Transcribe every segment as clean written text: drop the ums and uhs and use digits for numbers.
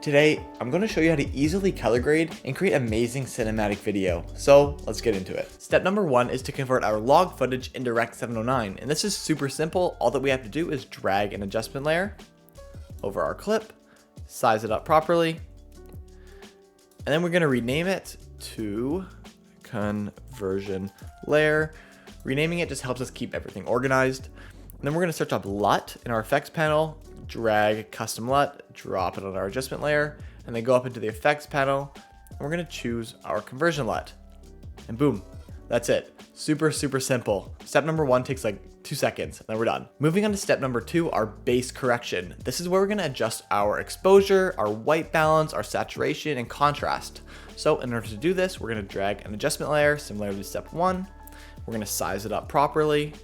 Today, I'm going to show you how to easily color grade and create amazing cinematic video. So let's get into it. Step number 1 is to convert our log footage into Rec. 709. And this is super simple. All that we have to do is drag an adjustment layer over our clip, size it up properly, and then we're going to rename it to conversion layer. Renaming it just helps us keep everything organized. And then we're going to search up LUT in our effects panel, drag custom LUT, drop it on our adjustment layer, and then go up into the effects panel. And we're going to choose our conversion LUT. And boom, that's it. Super simple. Step number 1 takes like 2 seconds, and then we're done. Moving on to step number 2, our base correction. This is where we're going to adjust our exposure, our white balance, our saturation, and contrast. So in order to do this, we're going to drag an adjustment layer similar to step 1. We're going to size it up properly.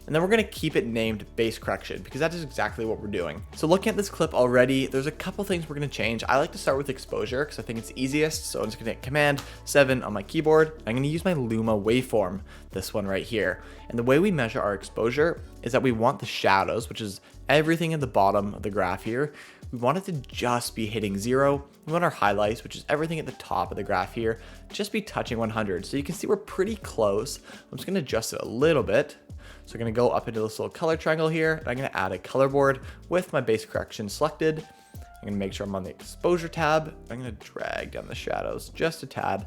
And then we're going to keep it named base correction because that is exactly what we're doing. So looking at this clip already, there's a couple things we're going to change. I like to start with exposure because I think it's easiest. So I'm just going to hit Command 7 on my keyboard. I'm going to use my Luma waveform, this one right here. And the way we measure our exposure is that we want the shadows, which is everything at the bottom of the graph here. We want it to just be hitting 0. We want our highlights, which is everything at the top of the graph here, just be touching 100. So you can see we're pretty close. I'm just going to adjust it a little bit. So we're going to go up into this little color triangle here, and I'm going to add a color board with my base correction selected. I'm going to make sure I'm on the exposure tab. I'm going to drag down the shadows just a tad,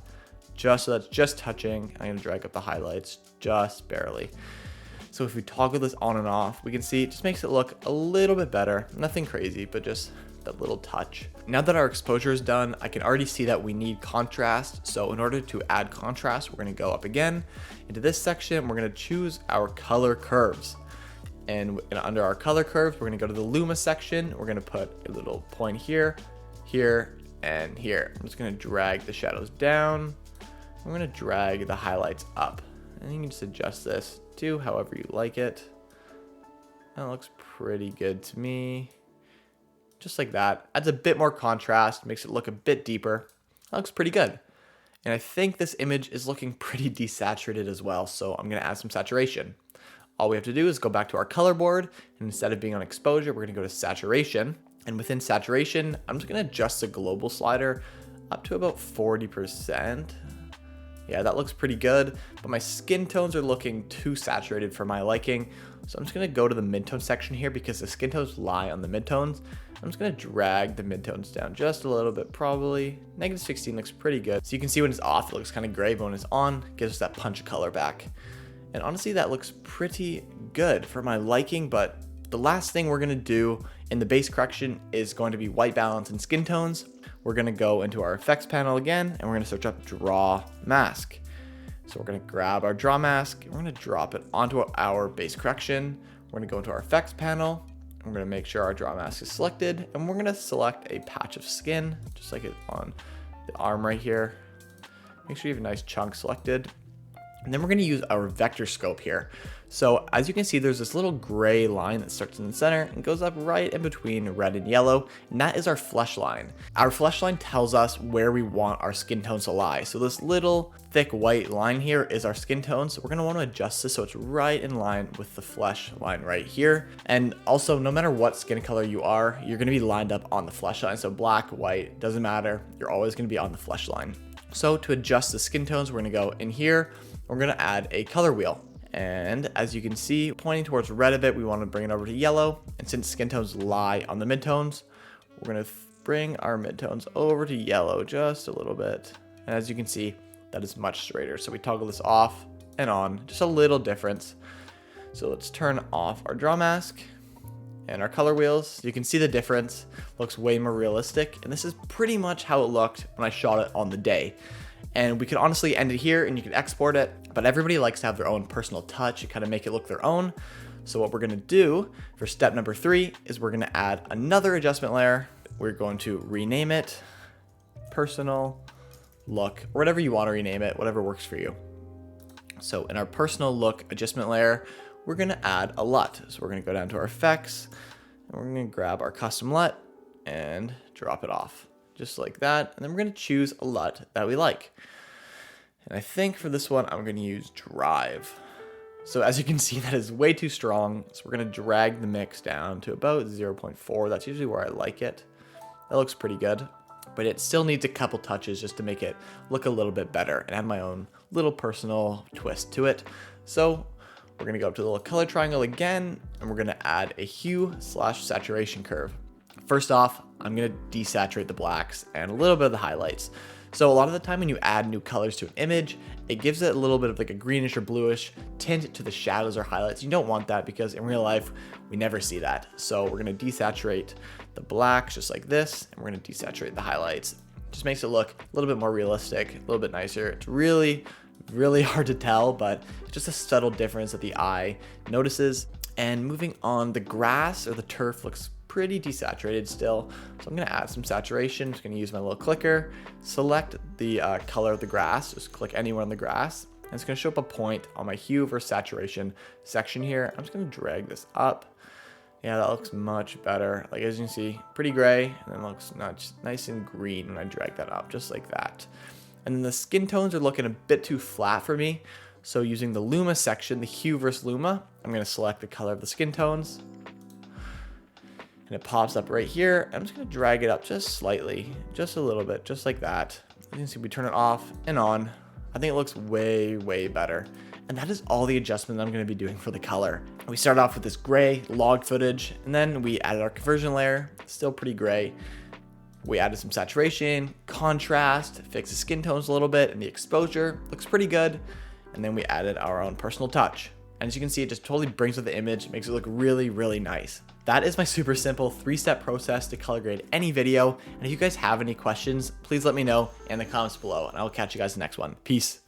just so that's just touching. I'm going to drag up the highlights just barely. So if we toggle this on and off, we can see it just makes it look a little bit better. Nothing crazy, but just that little touch. Now that our exposure is done, I can already see that we need contrast. So in order to add contrast, we're going to go up again into this section. We're going to choose our color curves. And under our color curves, we're going to go to the Luma section. We're going to put a little point here, here, and here. I'm just going to drag the shadows down. I'm going to drag the highlights up. And you can just adjust this to however you like it. That looks pretty good to me. Just like that. Adds a bit more contrast, makes it look a bit deeper. That looks pretty good. And I think this image is looking pretty desaturated as well, so I'm gonna add some saturation. All we have to do is go back to our color board, and instead of being on exposure, we're gonna go to saturation. And within saturation, I'm just gonna adjust the global slider up to about 40%. Yeah, that looks pretty good, but my skin tones are looking too saturated for my liking. So I'm just gonna go to the midtone section here because the skin tones lie on the midtones. I'm just gonna drag the midtones down just a little bit, probably. -16 looks pretty good. So you can see when it's off, it looks kind of gray, but when it's on, it gives us that punch of color back. And honestly, that looks pretty good for my liking, but the last thing we're gonna do in the base correction is going to be white balance and skin tones. We're gonna go into our effects panel again, and we're gonna search up draw mask. So we're gonna grab our draw mask, and we're gonna drop it onto our base correction. We're gonna go into our effects panel. We're gonna make sure our draw mask is selected, and we're gonna select a patch of skin, just like it on the arm right here. Make sure you have a nice chunk selected. And then we're gonna use our vector scope here. So as you can see, there's this little gray line that starts in the center and goes up right in between red and yellow, and that is our flesh line. Our flesh line tells us where we want our skin tones to lie. So this little thick white line here is our skin tone. So we're gonna wanna adjust this so it's right in line with the flesh line right here. And also, no matter what skin color you are, you're gonna be lined up on the flesh line. So black, white, doesn't matter. You're always gonna be on the flesh line. So to adjust the skin tones, we're gonna go in here. We're gonna add a color wheel. And as you can see, pointing towards red of it, we want to bring it over to yellow. And since skin tones lie on the midtones, we're going to bring our midtones over to yellow just a little bit. And as you can see, that is much straighter. So we toggle this off and on, just a little difference. So let's turn off our draw mask and our color wheels. You can see the difference. Looks way more realistic. And this is pretty much how it looked when I shot it on the day. And we could honestly end it here and you can export it, but everybody likes to have their own personal touch and kind of make it look their own. So what we're gonna do for step number 3 is we're gonna add another adjustment layer. We're going to rename it personal look, or whatever you want to rename it, whatever works for you. So in our personal look adjustment layer, we're gonna add a LUT. So we're gonna go down to our effects and we're gonna grab our custom LUT and drop it off. Just like that, and then we're going to choose a LUT that we like. And I think for this one, I'm going to use Drive. So as you can see, that is way too strong. So we're going to drag the mix down to about 0.4. That's usually where I like it. That looks pretty good, but it still needs a couple touches just to make it look a little bit better and add my own little personal twist to it. So we're gonna go up to the little color triangle again, and we're gonna add a hue/saturation curve. First off, I'm gonna desaturate the blacks and a little bit of the highlights. So a lot of the time when you add new colors to an image, it gives it a little bit of like a greenish or bluish tint to the shadows or highlights. You don't want that because in real life, we never see that. So we're gonna desaturate the blacks just like this, and we're gonna desaturate the highlights. Just makes it look a little bit more realistic, a little bit nicer. It's really hard to tell, but it's just a subtle difference that the eye notices. And moving on, the grass or the turf looks pretty desaturated still. So I'm gonna add some saturation. I'm just gonna use my little clicker, select the color of the grass, just click anywhere on the grass. And it's gonna show up a point on my hue versus saturation section here. I'm just gonna drag this up. Yeah, that looks much better. Like as you can see, pretty gray, and then looks nice and green when I drag that up, just like that. And then the skin tones are looking a bit too flat for me. So using the Luma section, the hue versus Luma, I'm gonna select the color of the skin tones. And it pops up right here. I'm just gonna drag it up just slightly, just a little bit, just like that. You can see we turn it off and on. I think it looks way better. And that is all the adjustments I'm gonna be doing for the color. We started off with this gray log footage, and then we added our conversion layer, still pretty gray. We added some saturation, contrast, fixed the skin tones a little bit, and the exposure looks pretty good. And then we added our own personal touch. And as you can see, it just totally brings with the image, makes it look really nice. That is my super simple 3-step process to color grade any video. And if you guys have any questions, please let me know in the comments below, and I will catch you guys in the next one. Peace.